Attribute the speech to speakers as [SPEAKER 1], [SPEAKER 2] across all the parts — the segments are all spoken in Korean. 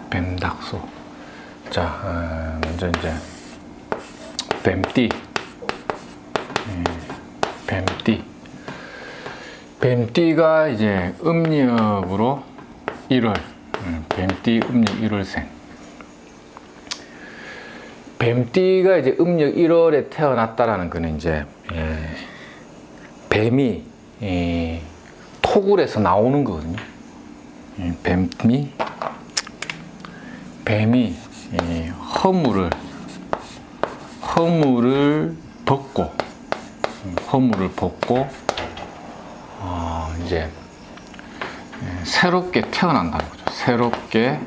[SPEAKER 1] 뱀닥소. 자, 먼저 이제 뱀띠. 뱀띠. 뱀띠가 이제 음력으로 1월. 뱀띠 음력 1월생. 뱀띠가 이제 음력 1월에 태어났다라는 거는 이제 뱀이 토굴에서 나오는 거거든요. 뱀이 허물을 벗고 이제 새롭게 태어난다는 거죠. 새롭게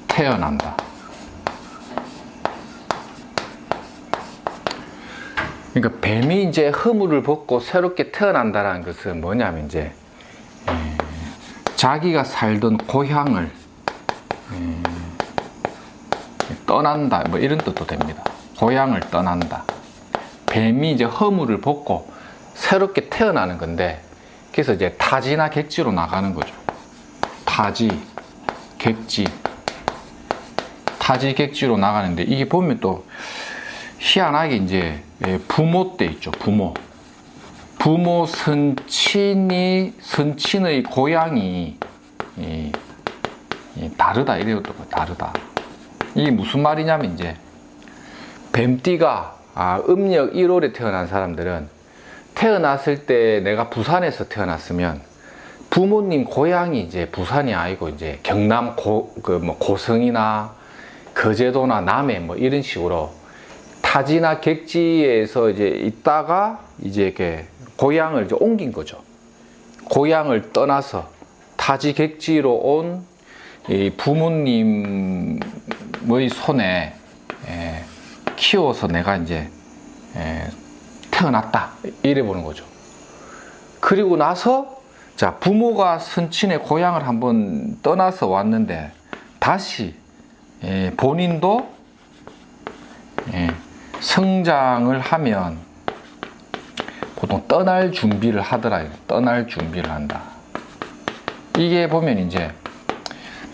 [SPEAKER 1] 태어난다. 그러니까 뱀이 이제 허물을 벗고 새롭게 태어난다라는 것은 뭐냐면 이제 자기가 살던 고향을 떠난다, 뭐 이런 뜻도 됩니다. 고향을 떠난다. 뱀이 이제 허물을 벗고 새롭게 태어나는 건데, 그래서 이제 타지나 객지로 나가는 거죠. 타지, 객지, 타지, 객지로 나가는데, 이게 보면 또 희한하게 이제 부모 때 있죠. 부모 선친의 고향이 다르다. 이래도 다르다. 이게 무슨 말이냐면 이제 뱀띠가 음력 1월에 태어난 사람들은 태어났을 때 내가 부산에서 태어났으면 부모님 고향이 이제 부산이 아니고 이제 경남 고성이나 거제도나 남해 뭐 이런 식으로 타지나 객지에서 이제 있다가 이제 이렇게 고향을 이제 옮긴 거죠. 고향을 떠나서 타지 객지로 온 이 부모님의 손에 키워서 내가 이제 태어났다. 이래 보는 거죠. 그리고 나서 자, 부모가 선친의 고향을 한번 떠나서 왔는데 다시 본인도 성장을 하면 보통 떠날 준비를 하더라. 떠날 준비를 한다. 이게 보면 이제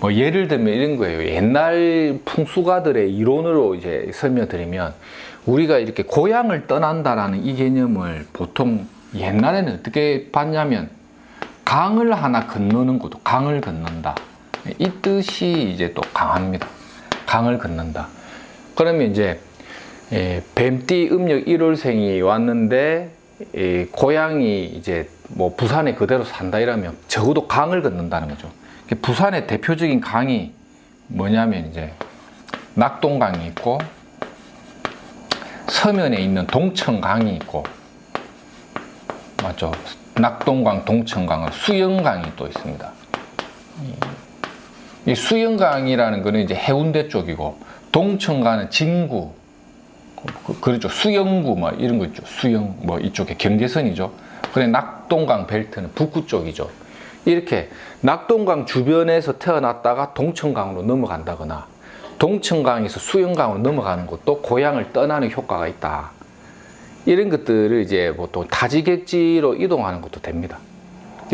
[SPEAKER 1] 뭐 예를 들면 이런 거예요. 옛날 풍수가들의 이론으로 이제 설명드리면 우리가 이렇게 고향을 떠난다라는 이 개념을 보통 옛날에는 어떻게 봤냐면 강을 하나 건너는 것도 강을 건넌다. 이 뜻이 이제 또 강합니다. 강을 건넌다. 그러면 이제 뱀띠 음력 1월생이 왔는데 고향이 이제 뭐 부산에 그대로 산다 이러면 적어도 강을 건넌다는 거죠. 부산의 대표적인 강이 뭐냐면 이제 낙동강이 있고 서면에 있는 동천강이 있고 맞죠? 낙동강, 동천강은 수영강이 또 있습니다. 이 수영강이라는 거는 이제 해운대 쪽이고 동천강은 진구 그렇죠. 수영구 뭐 이런 거 있죠. 수영 뭐 이쪽에 경계선이죠. 그래 낙동강 벨트는 북구 쪽이죠. 이렇게 낙동강 주변에서 태어났다가 동천강으로 넘어간다거나 동천강에서 수영강으로 넘어가는 것도 고향을 떠나는 효과가 있다. 이런 것들을 이제 보통 타지객지로 이동하는 것도 됩니다.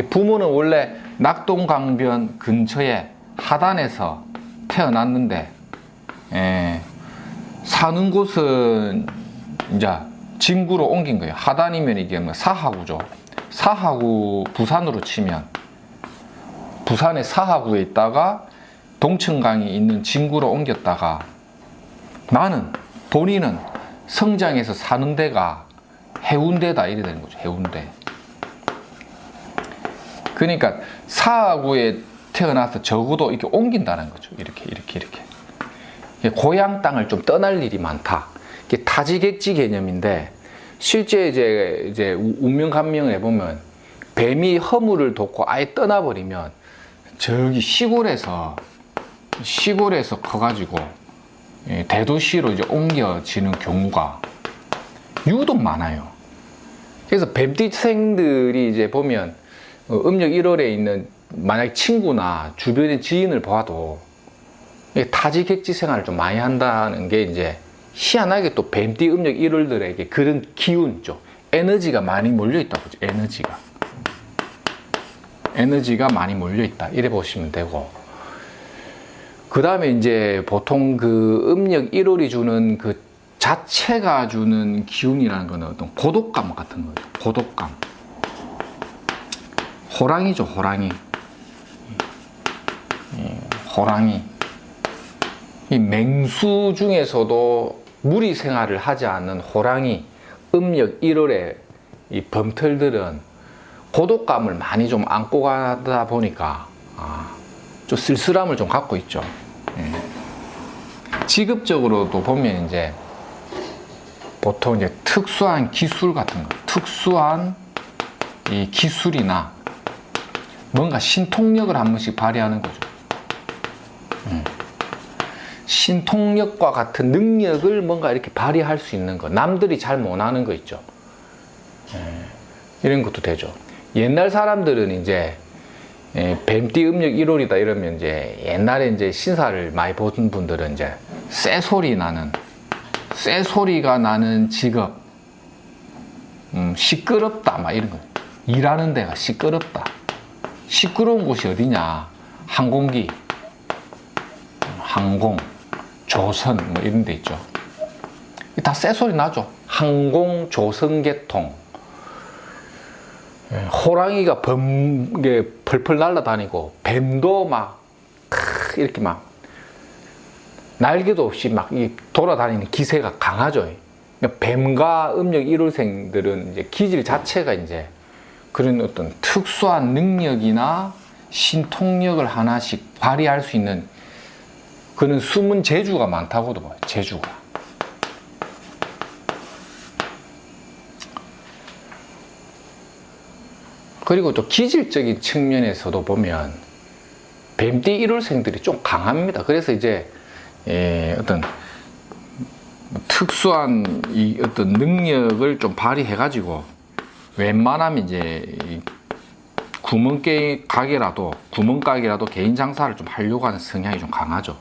[SPEAKER 1] 부모는 원래 낙동강변 근처에 하단에서 태어났는데 사는 곳은 이제 진구로 옮긴 거예요. 하단이면 이게 뭐 사하구죠. 사하구 부산으로 치면 부산의 사하구에 있다가 동천강이 있는 진구로 옮겼다가 본인은 성장해서 사는 데가 해운대다 이래 되는 거죠. 해운대. 그러니까 사하구에 태어나서 적어도 이렇게 옮긴다는 거죠. 이렇게. 고향 땅을 좀 떠날 일이 많다. 이게 타지객지 개념인데 실제 이제 운명감명을 해보면 뱀이 허물을 돋고 아예 떠나버리면 저기 시골에서 커가지고 대도시로 이제 옮겨지는 경우가 유독 많아요. 그래서 뱀띠생들이 이제 보면 음력 1월에 있는 만약 친구나 주변의 지인을 봐도 타지객지 생활을 좀 많이 한다는 게 이제 희한하게 또 뱀띠 음력 1월들에게 그런 기운 있죠. 에너지가 많이 몰려있다고 하죠. 에너지가 많이 몰려있다. 이래 보시면 되고 그 다음에 이제 보통 그 음력 1월이 주는 그 자체가 주는 기운이라는 거는 어떤 고독감 같은 거죠. 고독감. 호랑이죠, 호랑이. 호랑이. 이 맹수 중에서도 무리 생활을 하지 않는 호랑이, 음력 1월에 이 범털들은 고독감을 많이 좀 안고 가다 보니까 좀 쓸쓸함을 좀 갖고 있죠. 직업적으로도 보면 이제 보통 이제 특수한 기술 같은 거, 특수한 이 기술이나 뭔가 신통력을 한 번씩 발휘하는 거죠. 신통력과 같은 능력을 뭔가 이렇게 발휘할 수 있는 거, 남들이 잘 못하는 거 있죠. 이런 것도 되죠. 옛날 사람들은 이제 뱀띠 음력 1월이다 이러면 이제 옛날에 이제 신사를 많이 보던 분들은 이제 쇠소리가 나는 직업, 시끄럽다 막 이런 거. 일하는 데가 시끄럽다. 시끄러운 곳이 어디냐? 항공기, 항공, 조선 뭐 이런 데 있죠. 다 쇠소리 나죠. 항공, 조선계통. 호랑이가 펄펄 날아다니고 뱀도 막 이렇게 막 날개도 없이 막 돌아다니는 기세가 강하죠. 그러니까 뱀과 음력 1월생들은 이제 기질 자체가 이제 그런 어떤 특수한 능력이나 신통력을 하나씩 발휘할 수 있는 그런 숨은 재주가 많다고도 봐요. 재주가. 그리고 또 기질적인 측면에서도 보면 뱀띠 1월생들이 좀 강합니다. 그래서 이제 어떤 특수한 이 어떤 능력을 좀 발휘해가지고 웬만하면 이제 구멍가게라도 개인 장사를 좀 하려고 하는 성향이 좀 강하죠.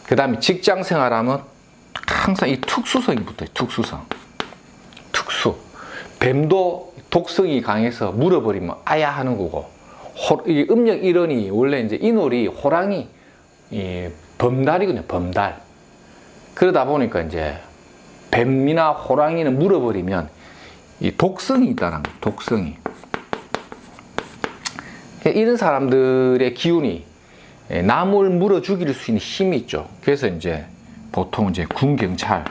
[SPEAKER 1] 그 다음에 직장 생활하면 항상 이 특수성이 붙어요. 특수. 뱀도 독성이 강해서 물어버리면 아야 하는 거고, 이 음력 1월이 원래 이제 인월이 호랑이, 범달이거든요. 범달. 그러다 보니까 이제 뱀이나 호랑이는 물어버리면 이 독성이 있다는 거예요. 독성이. 이런 사람들의 기운이 남을 물어 죽일 수 있는 힘이 있죠. 그래서 이제 보통 이제 군경찰,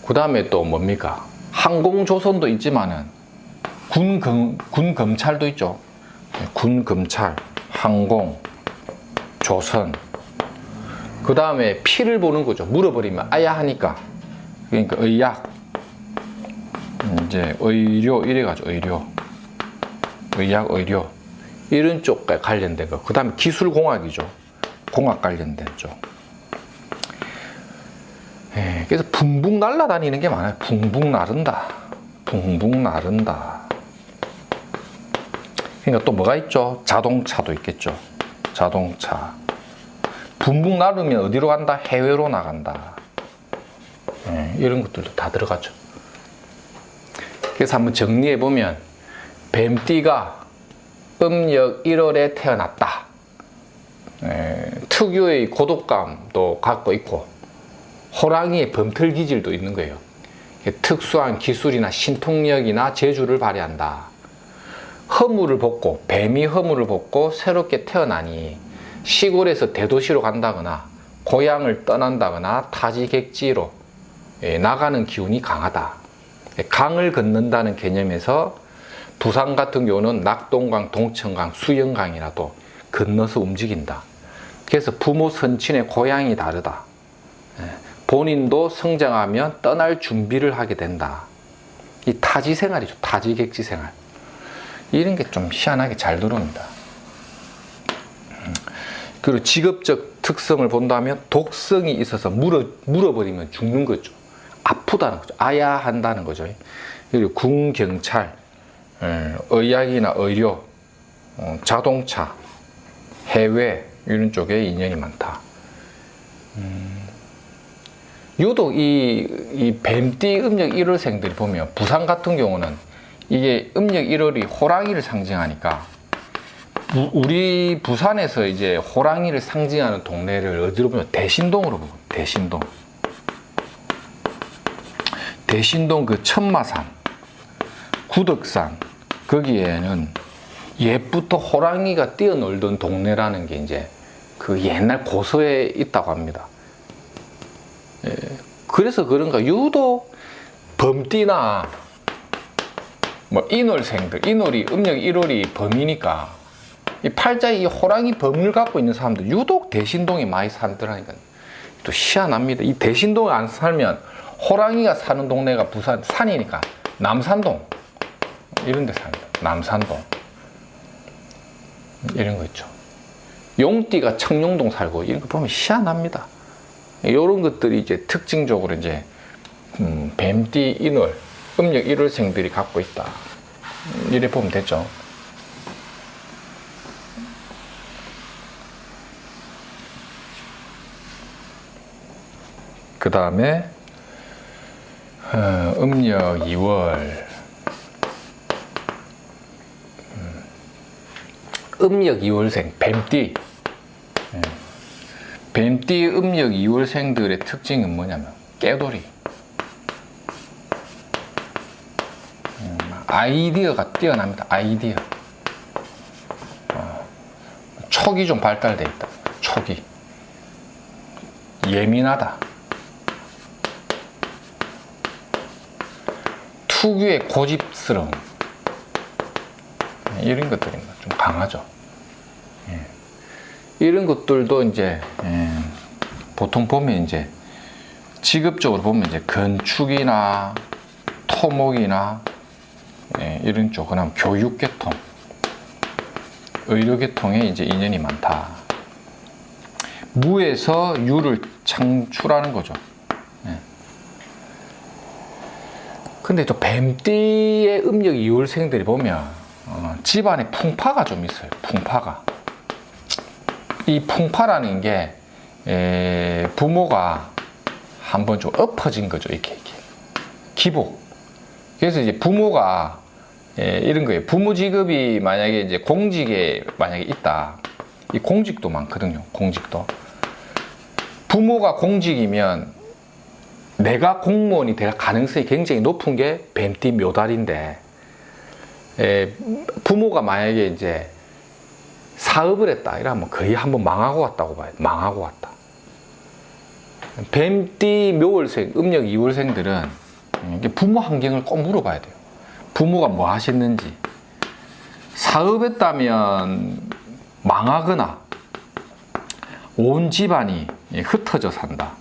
[SPEAKER 1] 그 다음에 또 뭡니까? 항공조선도 있지만은 군검찰도 있죠. 군검찰, 항공, 조선. 그 다음에 피를 보는 거죠. 물어버리면 아야 하니까. 그러니까 의학, 이제 의료 이래가지고 의학, 의료 이런 쪽과 관련된 거. 그 다음에 기술공학이죠. 공학 관련된 쪽. 그래서 붕붕 날아다니는 게 많아요. 붕붕 나른다. 그러니까 또 뭐가 있죠? 자동차도 있겠죠. 자동차. 붕붕 나르면 어디로 간다? 해외로 나간다. 이런 것들도 다 들어가죠. 그래서 한번 정리해 보면 뱀띠가 음력 1월에 태어났다. 특유의 고독감도 갖고 있고 호랑이의 범털 기질도 있는 거예요. 특수한 기술이나 신통력이나 재주를 발휘한다. 허물을 벗고, 뱀이 허물을 벗고 새롭게 태어나니 시골에서 대도시로 간다거나 고향을 떠난다거나 타지객지로 나가는 기운이 강하다. 강을 건넌다는 개념에서 부산 같은 경우는 낙동강, 동천강, 수영강이라도 건너서 움직인다. 그래서 부모 선친의 고향이 다르다. 본인도 성장하면 떠날 준비를 하게 된다. 이 타지 생활이죠. 타지객지 생활. 이런 게 좀 희한하게 잘 들어옵니다. 그리고 직업적 특성을 본다면 독성이 있어서 물어버리면 죽는 거죠. 아프다는 거죠. 아야 한다는 거죠. 그리고 군, 경찰, 의학이나 의료, 자동차, 해외 이런 쪽에 인연이 많다. 유독 이 뱀띠 음력 1월생들이 보면 부산 같은 경우는 이게 음력 1월이 호랑이를 상징하니까 우리 부산에서 이제 호랑이를 상징하는 동네를 어디로 보면 대신동으로 보면 대신동. 대신동 그 천마산, 구덕산 거기에는 옛부터 호랑이가 뛰어놀던 동네라는 게 이제 그 옛날 고서에 있다고 합니다. 예, 그래서 그런가 유독 범띠나 뭐 인월생들, 인월이 음력 1월이 범이니까 이 팔자에 이 호랑이 범을 갖고 있는 사람들 유독 대신동에 많이 살더라니까요. 또 희한합니다. 이 대신동에 안 살면 호랑이가 사는 동네가 부산 산이니까 남산동 이런 데 삽니다. 남산동 이런 거 있죠. 용띠가 청룡동 살고 이런 거 보면 희한합니다. 이런 것들이 이제 특징적으로 이제 뱀띠 인월 음력 1월생들이 갖고 있다. 이래 보면 되죠. 그 다음에 음력 2월 음력 2월생 뱀띠. 뱀띠 음력 2월생들의 특징은 뭐냐면 깨돌이. 아이디어가 뛰어납니다. 아이디어. 촉이 좀 발달되어 있다. 촉이. 예민하다. 특유의 고집스러움. 이런 것들이 좀 강하죠. 이런 것들도 이제 보통 보면 이제 직업적으로 보면 이제 건축이나 토목이나 이런 쪽, 그다음 교육계통, 의료계통에 이제 인연이 많다. 무에서 유를 창출하는 거죠. 근데 또 뱀띠의 음력 2월생들이 보면 집안에 풍파가 좀 있어요. 풍파가. 이 풍파라는 게 부모가 한번 좀 엎어진 거죠. 이렇게 기복. 그래서 이제 부모가 이런 거예요. 부모 직업이 만약에 이제 공직에 만약에 있다. 이 공직도 많거든요. 공직도. 부모가 공직이면 내가 공무원이 될 가능성이 굉장히 높은 게 뱀띠 묘달인데, 부모가 만약에 이제 사업을 했다 이러면 거의 한번 망하고 왔다고 봐요. 망하고 왔다. 뱀띠 묘월생, 음력 2월생들은 부모 환경을 꼭 물어봐야 돼요. 부모가 뭐 하셨는지. 사업했다면 망하거나 온 집안이 흩어져 산다.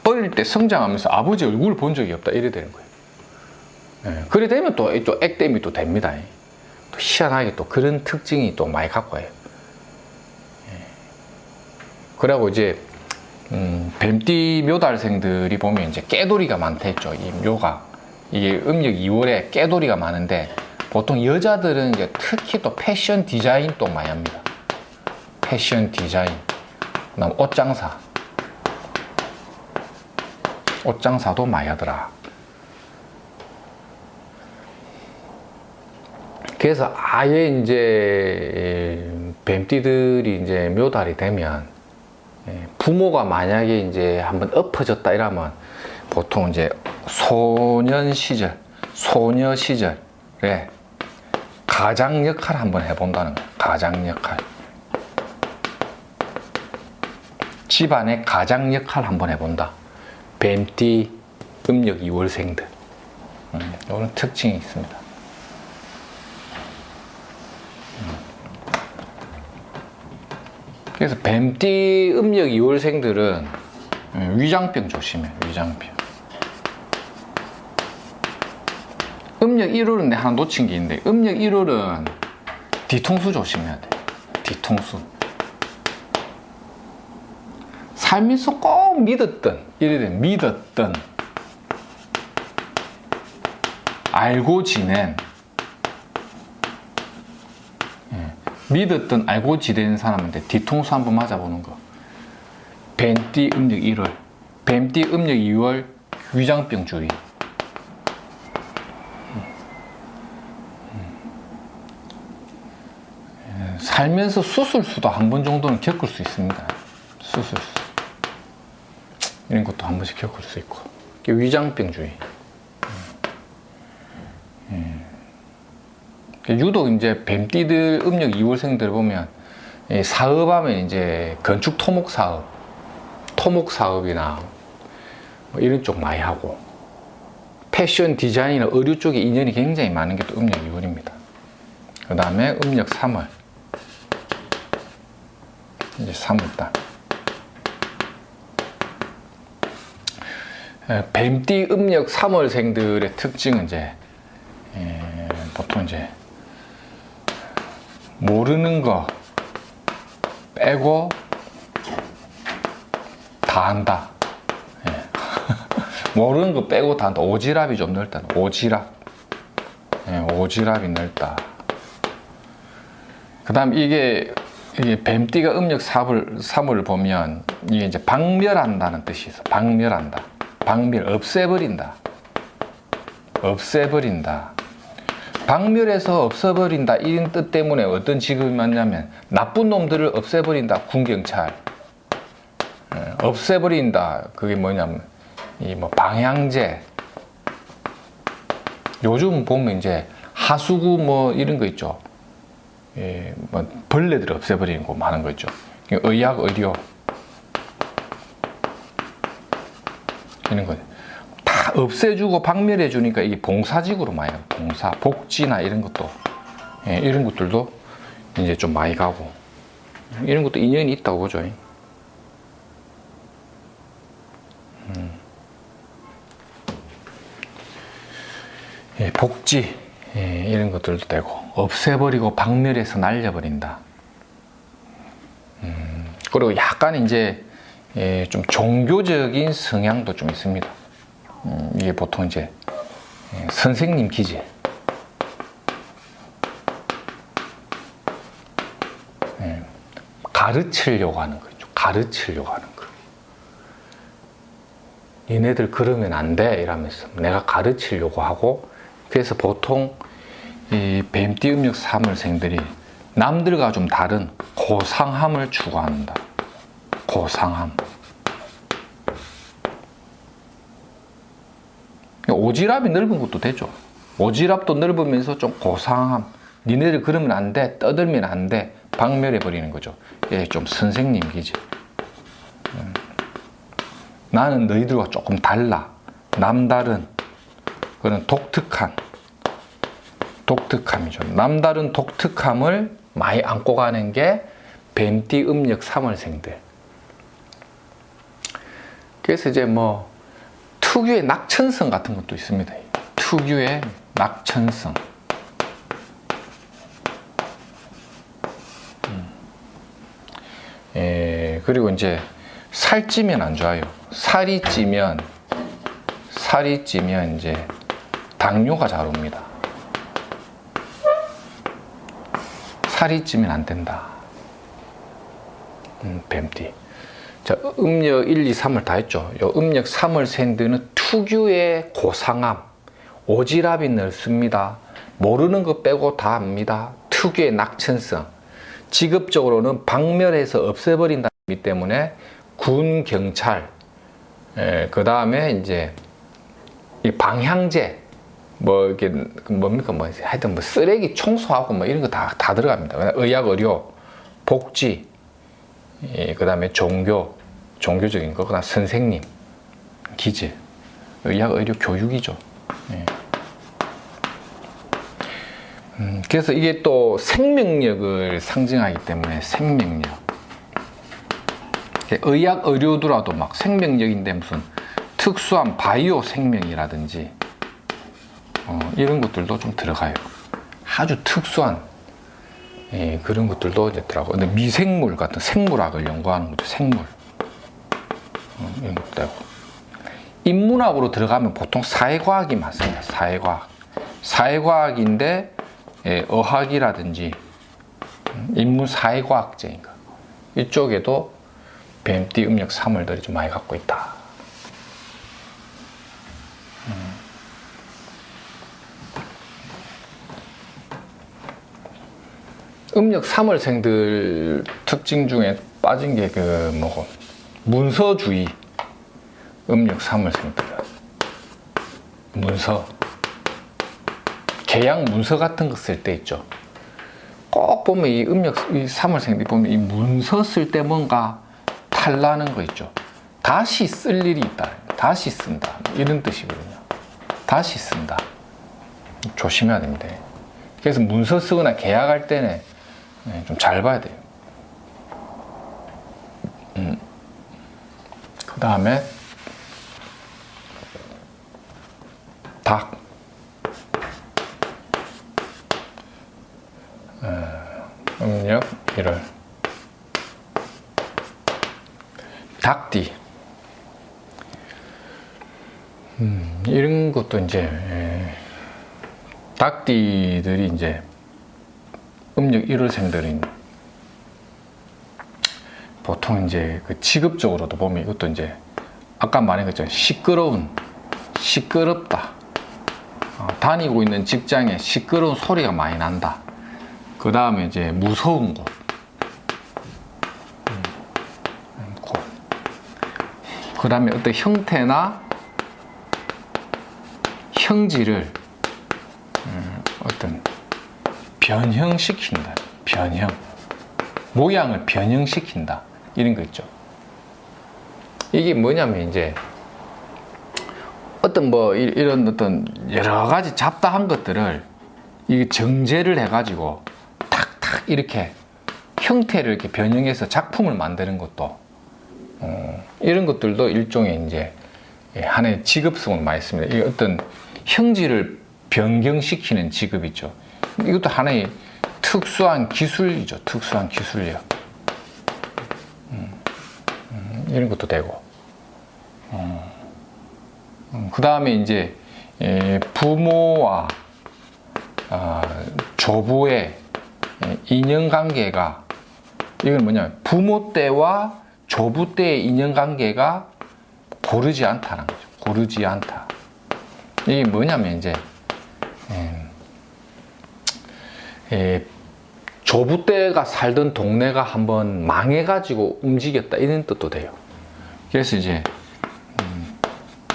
[SPEAKER 1] 어릴 때 성장하면서 아버지 얼굴을 본 적이 없다 이래 되는 거예요. 그래 되면 또 액땜이 또 됩니다. 또 희한하게 또 그런 특징이 또 많이 갖고 와요. 그리고 이제 뱀띠 묘달생들이 보면 이제 깨돌이가 많다 했죠. 이 묘가 이게 음력 2월에 깨돌이가 많은데 보통 여자들은 이제 특히 또 패션 디자인 또 많이 합니다. 패션 디자인, 그다음 옷장사도 많이 하더라. 그래서 아예 이제 뱀띠들이 이제 묘달이 되면 부모가 만약에 이제 한번 엎어졌다 이러면 보통 이제 소년 시절, 소녀 시절에 가장 역할을 한번 해본다는 거예요. 가장 역할. 집안의 가장 역할을 한번 해본다. 뱀띠 음력 2월생들. 이런 특징이 있습니다. 그래서 뱀띠 음력 2월생들은 위장병 조심해. 위장병. 음력 1월은 하나 놓친 게 있는데 음력 1월은 뒤통수 조심해야 돼. 뒤통수. 살면서 꼭 믿었던 알고 지낸 믿었던 알고 지낸 사람한테 뒤통수 한번 맞아보는 거. 뱀띠 음력 1월, 뱀띠 음력 2월 위장병 주의. 살면서 수술수도 한 번 정도는 겪을 수 있습니다. 수술수 이런 것도 한 번씩 겪을 수 있고, 위장병주의. 유독 이제 뱀띠들 음력 2월생들 보면 사업하면 이제 건축 토목 사업, 토목 사업이나 뭐 이런 쪽 많이 하고, 패션 디자인이나 의류 쪽에 인연이 굉장히 많은 게 또 음력 2월입니다. 그 다음에 음력 3월, 이제 3월달. 뱀띠 음력 3월생들의 특징은 이제 보통 이제 모르는 거 빼고 다 한다. 모르는 거 빼고 다 한다. 오지랖이 좀 넓다. 오지랖. 오지랖이 넓다. 그 다음 이게 뱀띠가 음력 3월을 보면 이게 이제 박멸한다는 뜻이 있어. 박멸한다. 박멸, 없애버린다. 없애버린다. 박멸해서 없애버린다. 이런 뜻 때문에 어떤 직업이 많냐면 나쁜 놈들을 없애버린다. 군경찰. 없애버린다. 그게 뭐냐면 이 뭐 방향제. 요즘 보면 이제 하수구 뭐 이런 거 있죠. 뭐 벌레들 없애버리는 거 많은 거 있죠. 의학, 의료 이런 거 다 없애주고 박멸해 주니까 이게 봉사직으로 많이 가요. 봉사, 복지나 이런 것도, 이런 것들도 이제 좀 많이 가고, 이런 것도 인연이 있다고 보죠. 복지, 이런 것들도 되고, 없애버리고 박멸해서 날려버린다. 그리고 약간 이제 좀 종교적인 성향도 좀 있습니다. 이게 보통 이제 선생님 기질. 가르치려고 하는 거죠. 가르치려고 하는 거. 얘네들 그러면 안 돼 이러면서 내가 가르치려고 하고, 그래서 보통 이 뱀띠 음력 3월생들이 남들과 좀 다른 고상함을 추구한다. 고상함. 오지랖이 넓은 것도 되죠. 오지랖도 넓으면서 좀 고상함. 니네들 그러면 안 돼. 떠들면 안 돼. 박멸해 버리는 거죠. 좀 선생님 기질. 나는 너희들과 조금 달라. 남다른 그런 독특함이죠. 남다른 독특함을 많이 안고 가는 게 뱀띠 음력 3월생들. 그래서 이제 뭐 특유의 낙천성 같은 것도 있습니다. 특유의 낙천성. 그리고 이제 살찌면 안 좋아요. 살이 찌면 이제 당뇨가 잘 옵니다. 살이 찌면 안 된다. 뱀띠. 자, 음력 1, 2, 3월 다 했죠. 요 음력 3월 생들은 특유의 고상함, 오지랖이 넓습니다. 모르는 거 빼고 다 압니다. 특유의 낙천성. 직업적으로는 박멸해서 없애버린다기 때문에 군, 경찰, 그 다음에 이제 이 방향제, 뭐 이게 뭡니까, 뭐 하여튼 뭐 쓰레기 청소하고 뭐 이런 거 다 들어갑니다. 의학, 의료, 복지, 그 다음에 종교적인 거, 그다음 선생님, 기질, 의학, 의료, 교육이죠. 그래서 이게 또 생명력을 상징하기 때문에 생명력. 의학, 의료더라도 막 생명력인데 무슨 특수한 바이오 생명이라든지 이런 것들도 좀 들어가요. 아주 특수한 그런 것들도 이제 들어가고. 근데 미생물 같은 생물학을 연구하는 것도 생물 이런 것도 되고. 인문학으로 들어가면 보통 사회과학이 많습니다. 사회과학인데 어학이라든지 인문사회과학제인가 이쪽에도 뱀띠 음력 3월들이 좀 많이 갖고 있다. 음력 3월생들 특징 중에 빠진 게 그 뭐고 문서주의. 음력 3월생들 문서, 계약 문서 같은 거 쓸 때 있죠. 꼭 보면 이 음력 3월생들이 보면 이 문서 쓸 때 뭔가 탈나는 거 있죠. 다시 쓸 일이 있다. 다시 쓴다. 이런 뜻이거든요. 다시 쓴다. 조심해야 됩니다. 그래서 문서 쓰거나 계약할 때는 좀 잘 봐야 돼요. 그 다음에 닭. 음력 1월. 닭띠. 이런 것도 이제 닭띠들이 이제 음력 1월생들인 보통 이제 그 직업적으로도 보면 이것도 이제 아까 말한 것처럼 시끄럽다. 다니고 있는 직장에 시끄러운 소리가 많이 난다. 그 다음에 이제 무서운 곳. 그 다음에 어떤 형태나 형질을 어떤 변형시킨다. 변형. 모양을 변형시킨다. 이런 거 있죠. 이게 뭐냐면 이제 어떤 뭐 이런 어떤 여러 가지 잡다한 것들을 이게 정제를 해가지고 탁탁 이렇게 형태를 이렇게 변형해서 작품을 만드는 것도 이런 것들도 일종의 이제 하나의 직업성을 많이 씁니다. 이 어떤 형질을 변경시키는 직업이죠. 이것도 하나의 특수한 기술이죠. 특수한 기술력. 이런 것도 되고. 그 다음에 이제 부모와 조부의 인연관계가, 이건 뭐냐면 부모 때와 조부 때의 인연관계가 고르지 않다는 거죠. 고르지 않다. 이게 뭐냐면 이제 조부 때가 살던 동네가 한번 망해가지고 움직였다, 이런 뜻도 돼요. 그래서 이제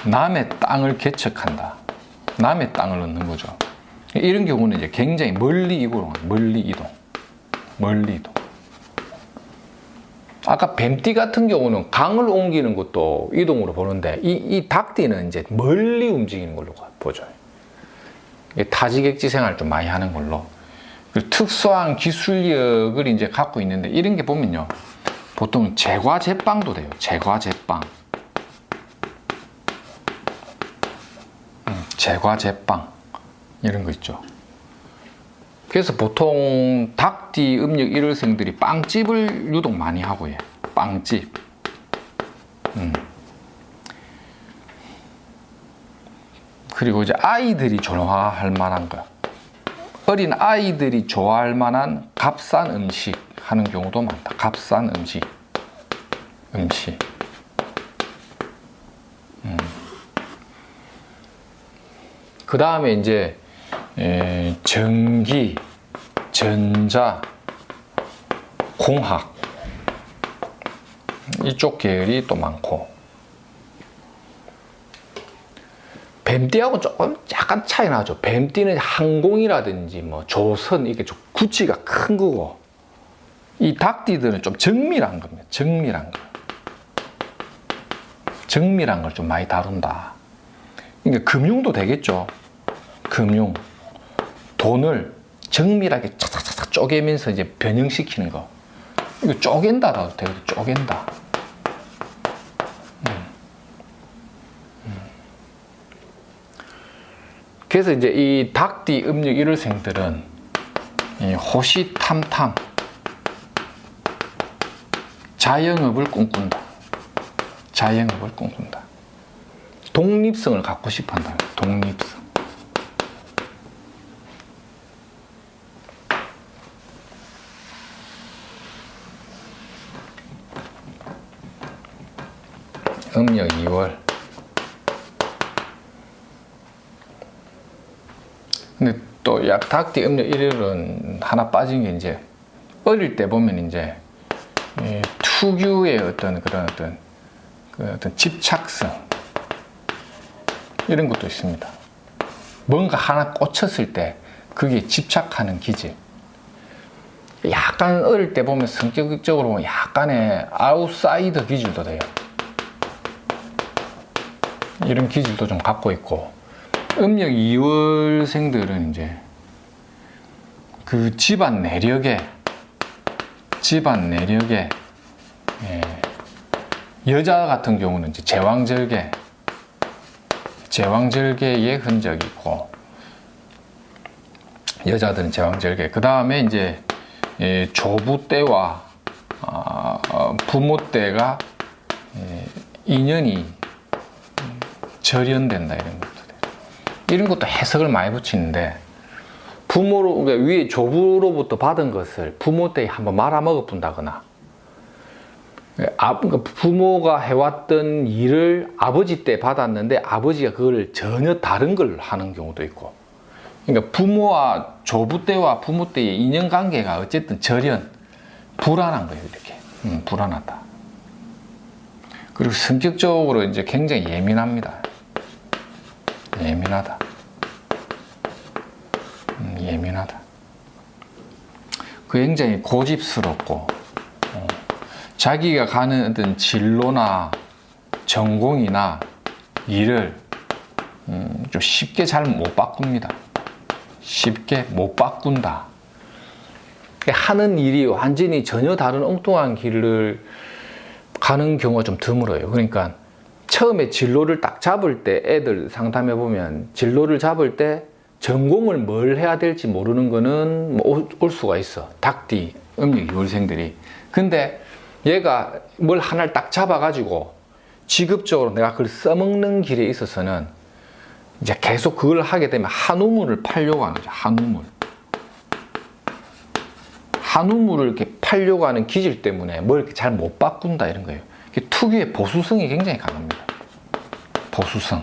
[SPEAKER 1] 남의 땅을 개척한다. 남의 땅을 얻는 거죠. 이런 경우는 이제 굉장히 멀리 이동. 아까 뱀띠 같은 경우는 강을 옮기는 것도 이동으로 보는데 이 닭띠는 이제 멀리 움직이는 걸로 보죠. 타지객지 생활을 좀 많이 하는 걸로. 특수한 기술력을 이제 갖고 있는데, 이런 게 보면요, 보통 제과 제빵도 돼요. 제과 제빵. 제과 제빵 이런 거 있죠. 그래서 보통 닭띠 음력 1월생들이 빵집을 유독 많이 하고 해요. 빵집. 그리고 이제 아이들이 좋아할 만한 거, 어린 아이들이 좋아할 만한 값싼 음식 하는 경우도 많다. 값싼 음식. 그 다음에 이제 전기, 전자, 공학, 이쪽 계열이 또 많고, 뱀띠하고 조금 약간 차이 나죠. 뱀띠는 항공이라든지 뭐 조선, 이게 좀 구찌가 큰 거고, 이 닭띠들은 좀 정밀한 겁니다. 정밀한 걸 좀 많이 다룬다. 그러니까 금융도 되겠죠. 금융, 돈을 정밀하게 차차차차 쪼개면서 이제 변형시키는 거. 이거 쪼갠다라도 되게 쪼갠다. 그래서 이제 이 닭띠 음력 1월생들은 이 호시탐탐, 자영업을 꿈꾼다. 자영업을 꿈꾼다. 독립성을 갖고 싶어 한다. 독립성. 음력 2월. 근데 또 닭띠 음력 1월은 하나 빠진 게 이제 어릴 때 보면 이제 특유의 어떤 그런 어떤 집착성 이런 것도 있습니다. 뭔가 하나 꽂혔을 때 그게 집착하는 기질. 약간 어릴 때 보면 성격적으로 보면 약간의 아웃사이더 기질도 돼요. 이런 기질도 좀 갖고 있고, 음력 2월생들은 이제 그 집안 내력에 여자 같은 경우는 이제 제왕절개의 흔적이 있고, 여자들은 제왕절개. 그 다음에 이제 조부 때와 부모 때가 인연이 절연된다, 이런 것도 돼요. 이런 것도 해석을 많이 붙이는데, 그러니까 위에 조부로부터 받은 것을 부모 때 한번 말아먹어 본다거나, 그러니까 부모가 해왔던 일을 아버지 때 받았는데 아버지가 그걸 전혀 다른 걸 하는 경우도 있고, 그러니까 부모와 조부 때와 부모 때의 인연관계가 어쨌든 불안한 거예요. 이렇게 불안하다. 그리고 성격적으로 이제 굉장히 예민합니다. 예민하다. 굉장히 고집스럽고, 자기가 가는 어떤 진로나 전공이나 일을 좀 쉽게 잘 못 바꿉니다. 쉽게 못 바꾼다. 하는 일이 완전히 전혀 다른 엉뚱한 길을 가는 경우가 좀 드물어요. 그러니까 처음에 진로를 딱 잡을 때, 애들 상담해 보면 진로를 잡을 때 전공을 뭘 해야 될지 모르는 거는 뭐 올 수가 있어. 닭띠, 음력 2월생들이. 근데 얘가 뭘 하나를 딱 잡아가지고 직업적으로 내가 그걸 써먹는 길에 있어서는 이제 계속 그걸 하게 되면 한우물을 팔려고 하는 거죠. 한우물을 이렇게 팔려고 하는 기질 때문에 뭘 이렇게 잘 못 바꾼다, 이런 거예요. 특유의 보수성이 굉장히 강합니다. 보수성.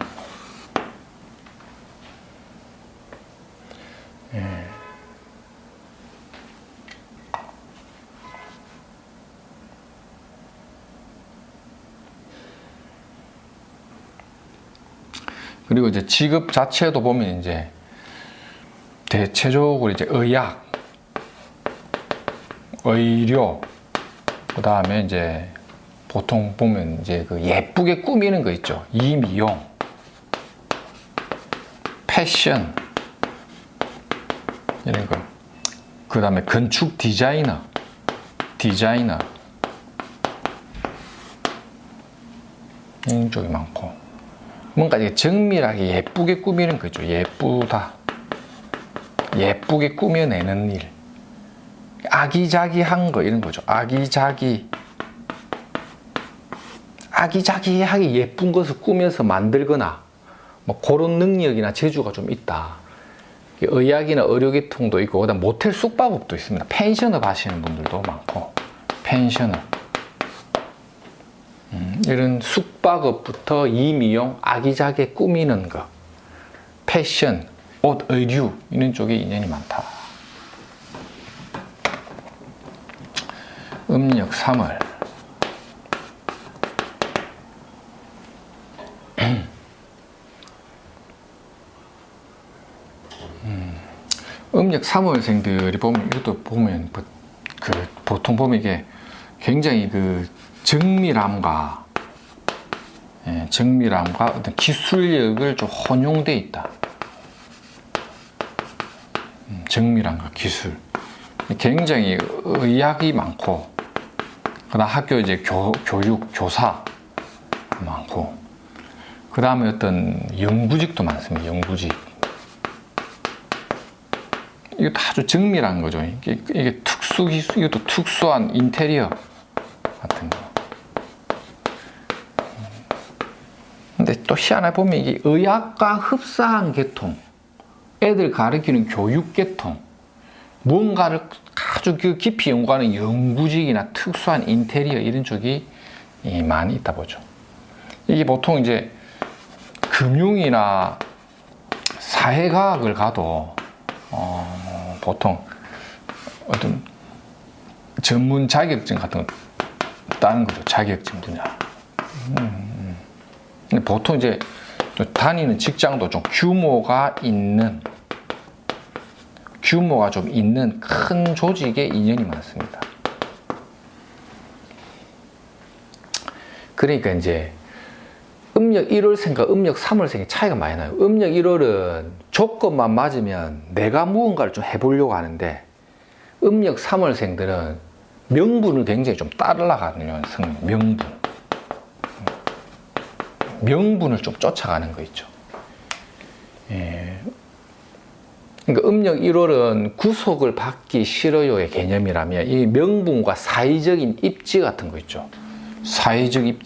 [SPEAKER 1] 그리고 이제 직업 자체도 보면 이제 대체적으로 이제 의학, 의료, 그 다음에 이제 보통 보면 이제 그 예쁘게 꾸미는 거 있죠. 이미용, 패션, 이런 거. 그 다음에 건축 디자이너. 이런 쪽이 많고. 뭔가 이게 정밀하게 예쁘게 꾸미는 거죠. 예쁘게 꾸며내는 일. 아기자기한 거, 이런 거죠. 아기자기하게 예쁜 것을 꾸며서 만들거나, 뭐 그런 능력이나 재주가 좀 있다. 의학이나 의료계통도 있고, 그다음 모텔 숙박업도 있습니다. 펜션업 하시는 분들도 많고, 펜션업. 이런 숙박업부터 이미용, 아기자기 꾸미는 거, 패션, 옷, 의류, 이런 쪽에 인연이 많다. 음력 3월. 음력 3월생들이 보면, 이것도 보면, 보통 보면 이게 굉장히 정밀함과 어떤 기술력을 좀 혼용돼 있다. 정밀함과 기술. 굉장히 의학이 많고, 그다음 학교 이제 교육, 교사 많고, 그 다음에 어떤 연구직도 많습니다. 연구직. 이것도 아주 정밀한 거죠. 이게 특수기술, 이것도 특수한 인테리어 같은 거. 근데 또 희한하게 보면 이게 의학과 흡사한 계통, 애들 가르치는 교육 계통, 무언가를 아주 깊이 연구하는 연구직이나 특수한 인테리어, 이런 쪽이 많이 있다 보죠. 이게 보통 이제 금융이나 사회과학을 가도 보통 어떤 전문 자격증 같은 거 따는 거죠. 자격증 분야. 근데 보통 이제 다니는 직장도 좀 규모가 좀 있는 큰 조직에 인연이 많습니다. 그러니까 이제 음력 1월생과 음력 3월생의 차이가 많이 나요. 음력 1월은 조건만 맞으면 내가 무언가를 좀 해보려고 하는데, 음력 3월생들은 명분을 굉장히 좀 따르려가는 명분을 좀 쫓아가는 거 있죠. 예. 그러니까 음력 1월은 구속을 받기 싫어요의 개념이라면, 이 명분과 사회적인 입지 같은 거 있죠. 사회적인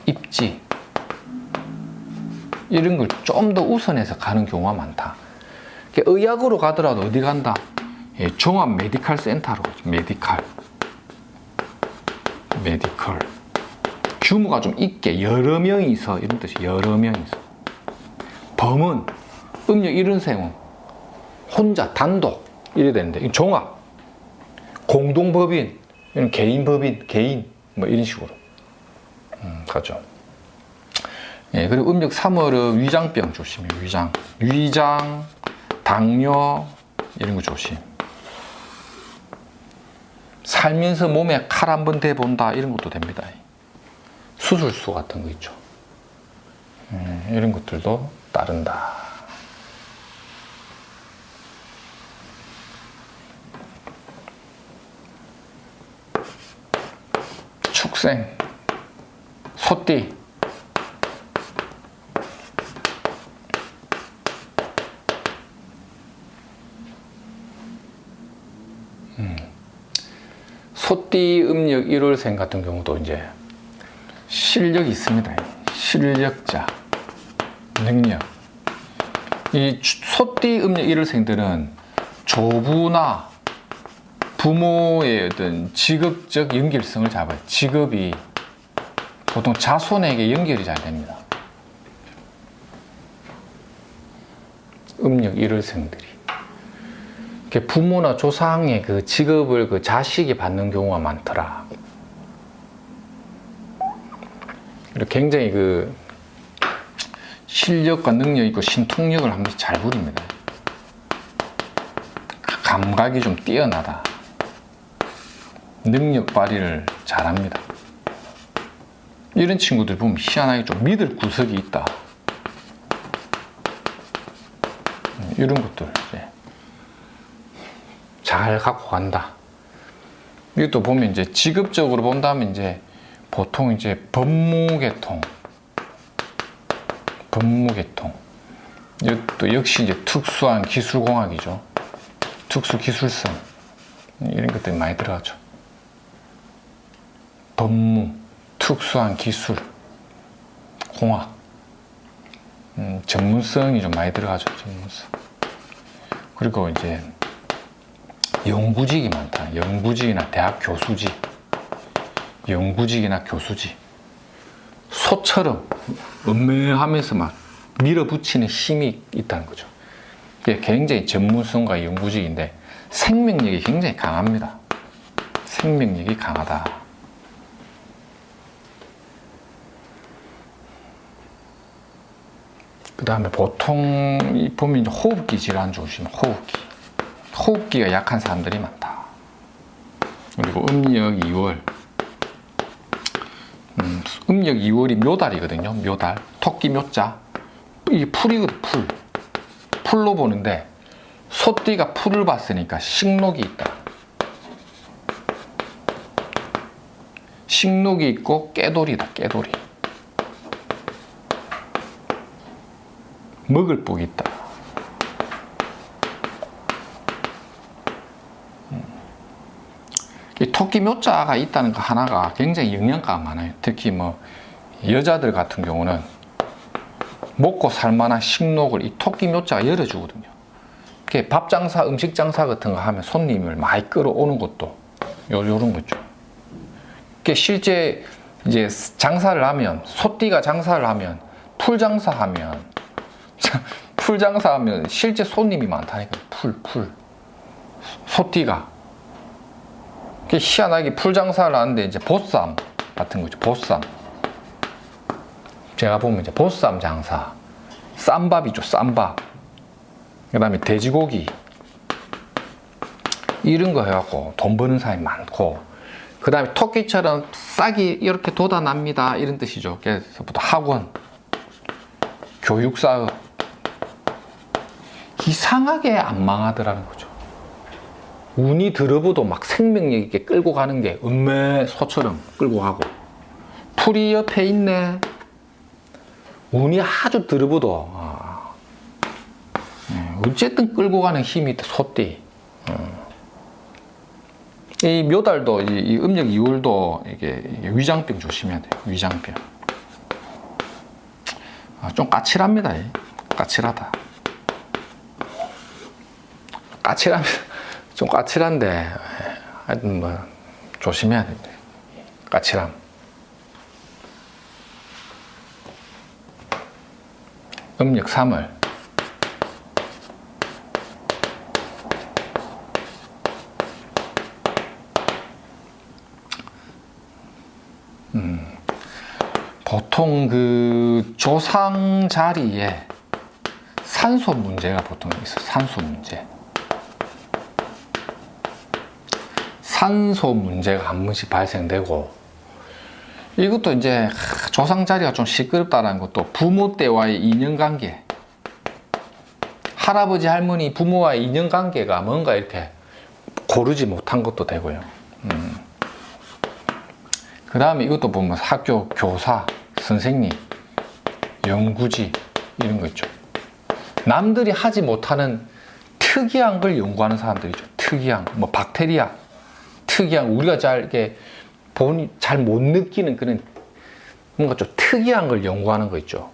[SPEAKER 1] 입지 이런 걸 좀 더 우선해서 가는 경우가 많다. 의학으로 가더라도 어디 간다? 예, 종합 메디칼 센터로 가죠. 메디칼 규모가 좀 있게 여러 명이서, 이런 뜻이 여러 명이서. 범은 음력 1월생은 혼자 단독 이래 되는데, 종합 공동법인, 개인법인, 개인 뭐 이런 식으로 가죠. 예, 그리고 음력 3월은 위장병 조심해요. 위장, 당뇨 이런 거 조심. 살면서 몸에 칼 한 번 대본다 이런 것도 됩니다. 수술수 같은 거 있죠. 이런 것들도 따른다. 축생, 소띠, 소띠 음력 1월생 같은 경우도 이제 실력이 있습니다. 실력자, 능력. 이 소띠 음력 1월생들은 조부나 부모의 어떤 직업적 연결성을 잡아요. 직업이 보통 자손에게 연결이 잘 됩니다. 음력 1월생들이. 부모나 조상의 그 직업을 그 자식이 받는 경우가 많더라. 그리고 굉장히 그 실력과 능력 있고 신통력을 한 번씩 잘 부립니다. 감각이 좀 뛰어나다. 능력 발휘를 잘합니다. 이런 친구들 보면 희한하게 좀 믿을 구석이 있다. 이런 것들 이제 잘 갖고 간다. 이것도 보면 이제 직업적으로 본다면 이제 보통 이제 법무계통. 이것도 역시 이제 특수한 기술공학이죠. 특수기술성. 이런 것들이 많이 들어가죠. 법무, 특수한 기술, 공학. 전문성이 좀 많이 들어가죠. 전문성. 그리고 이제 연구직이 많다. 연구직이나 대학 교수직. 연구직이나 교수직. 소처럼 음매하면서 막 밀어붙이는 힘이 있다는 거죠. 이게 굉장히 전문성과 연구직인데 생명력이 굉장히 강합니다. 생명력이 강하다. 그 다음에 보통 보면 호흡기 질환 조심. 호흡기가 약한 사람들이 많다. 그리고 음력 2월. 음력 2월이 묘달이거든요. 묘달. 토끼 묘자. 이게 풀이거든. 풀로 보는데 소띠가 풀을 봤으니까 식록이 있다. 식록이 있고 깨돌이다. 깨돌이. 먹을 복이 있다. 이 토끼 묘자가 있다는 거 하나가 굉장히 영양가가 많아요. 특히 뭐 여자들 같은 경우는 먹고 살만한 식록을 이 토끼 묘자가 열어주거든요. 밥 장사, 음식 장사 같은 거 하면 손님을 많이 끌어오는 것도 요런 거죠. 실제 이제 장사를 하면, 소띠가 장사를 하면, 풀 장사하면 실제 손님이 많다니까. 소띠가 희한하게 풀장사를 하는데 이제 보쌈 같은 거죠. 보쌈. 제가 보면 이제 보쌈 장사. 쌈밥이죠. 쌈밥. 그 다음에 돼지고기. 이런 거 해갖고 돈 버는 사람이 많고. 그 다음에 토끼처럼 싹이 이렇게 돋아납니다. 이런 뜻이죠. 그래서부터 학원. 교육사업. 이상하게 안 망하더라는 거죠. 운이 들어보도 막 생명력 있게 끌고 가는 게 음매 소처럼 끌고 가고, 풀이 옆에 있네. 운이 아주 들어보도 어쨌든 끌고 가는 힘이 있다. 소띠. 이 묘달도 이 음력 2월도 이게 위장병 조심해야 돼요. 위장병. 좀 까칠합니다. 까칠하다. 좀 까칠한데 하여튼 뭐 조심해야 됩니다. 까칠함. 음력 3월. 보통 그 조상 자리에 산소 문제가 보통 있어요. 산소 문제. 산소 문제가 한 번씩 발생되고, 이것도 이제 조상 자리가 좀 시끄럽다는 것도 부모 때와의 인연관계, 할아버지 할머니 부모와의 인연관계가 뭔가 이렇게 고르지 못한 것도 되고요. 그 다음에 이것도 보면 학교 교사 선생님 연구지 이런 거 있죠. 남들이 하지 못하는 특이한 걸 연구하는 사람들이죠. 특이한 뭐 박테리아, 특이한 우리가 잘 이렇게 보니 잘 못 느끼는 그런 뭔가 좀 특이한 걸 연구하는 거 있죠.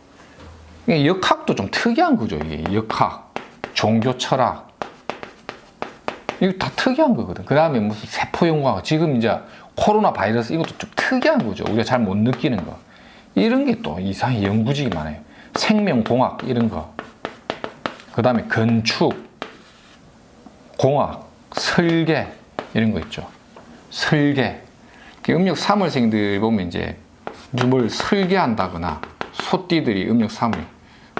[SPEAKER 1] 역학도 좀 특이한 거죠. 이게 역학, 종교 철학, 이거 다 특이한 거거든. 그 다음에 무슨 세포 연구하고, 지금 이제 코로나 바이러스 이것도 좀 특이한 거죠. 우리가 잘 못 느끼는 거. 이런 게 또 이상하게 연구직이 많아요. 생명공학 이런 거. 그 다음에 건축, 공학, 설계 이런 거 있죠. 설계. 음력 3월생들 보면 이제 뭘 설계한다거나, 소띠들이 음력 3월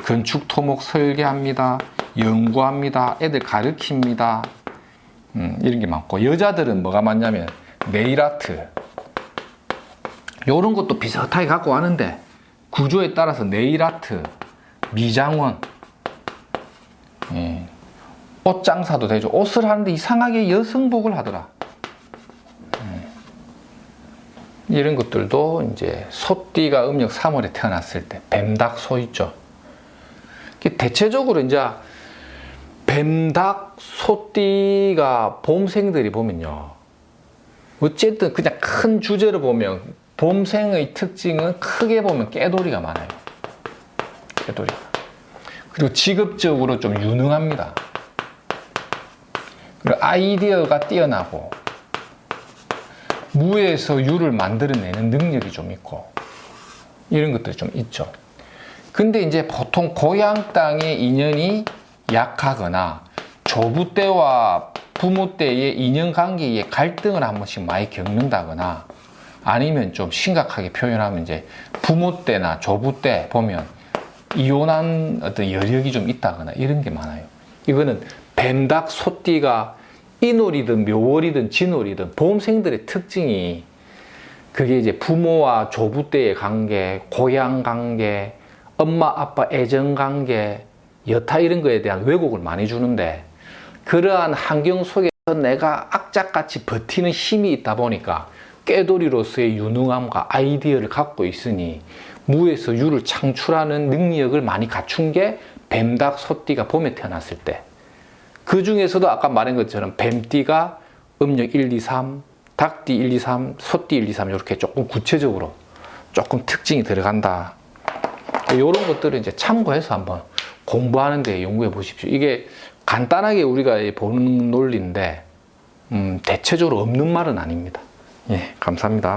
[SPEAKER 1] 건축, 토목 설계합니다. 연구합니다. 애들 가르칩니다. 이런 게 많고, 여자들은 뭐가 많냐면 네일 아트. 요런 것도 비슷하게 갖고 가는데 구조에 따라서 네일 아트, 미장원, 옷 장사도 되죠. 옷을 하는데 이상하게 여성복을 하더라. 이런 것들도 이제 소띠가 음력 3월에 태어났을 때 뱀닭 소 있죠. 대체적으로 이제 뱀닭 소띠가 봄생들이 보면요, 어쨌든 그냥 큰 주제로 보면 봄생의 특징은 크게 보면 깨돌이가 많아요. 깨돌이가. 그리고 직업적으로 좀 유능합니다. 그리고 아이디어가 뛰어나고 무에서 유를 만들어내는 능력이 좀 있고, 이런 것들이 좀 있죠. 근데 이제 보통 고향 땅의 인연이 약하거나 조부 때와 부모 때의 인연관계에 갈등을 한 번씩 많이 겪는다거나, 아니면 좀 심각하게 표현하면 이제 부모 때나 조부 때 보면 이혼한 어떤 여력이 좀 있다거나 이런 게 많아요. 이거는 뱀닭 소띠가 인월이든 묘월이든 진월이든 봄생들의 특징이, 그게 이제 부모와 조부 때의 관계, 고향 관계, 엄마 아빠 애정 관계, 여타 이런 거에 대한 왜곡을 많이 주는데, 그러한 환경 속에서 내가 악착같이 버티는 힘이 있다 보니까 꾀돌이로서의 유능함과 아이디어를 갖고 있으니 무에서 유를 창출하는 능력을 많이 갖춘 게 뱀닭 소띠가 봄에 태어났을 때. 그 중에서도 아까 말한 것처럼 뱀띠가 음력 1, 2, 3, 닭띠 1, 2, 3, 소띠 1, 2, 3 이렇게 조금 구체적으로 조금 특징이 들어간다. 이런 것들을 이제 참고해서 한번 공부하는 데 연구해 보십시오. 이게 간단하게 우리가 보는 논리인데 대체적으로 없는 말은 아닙니다. 예, 감사합니다.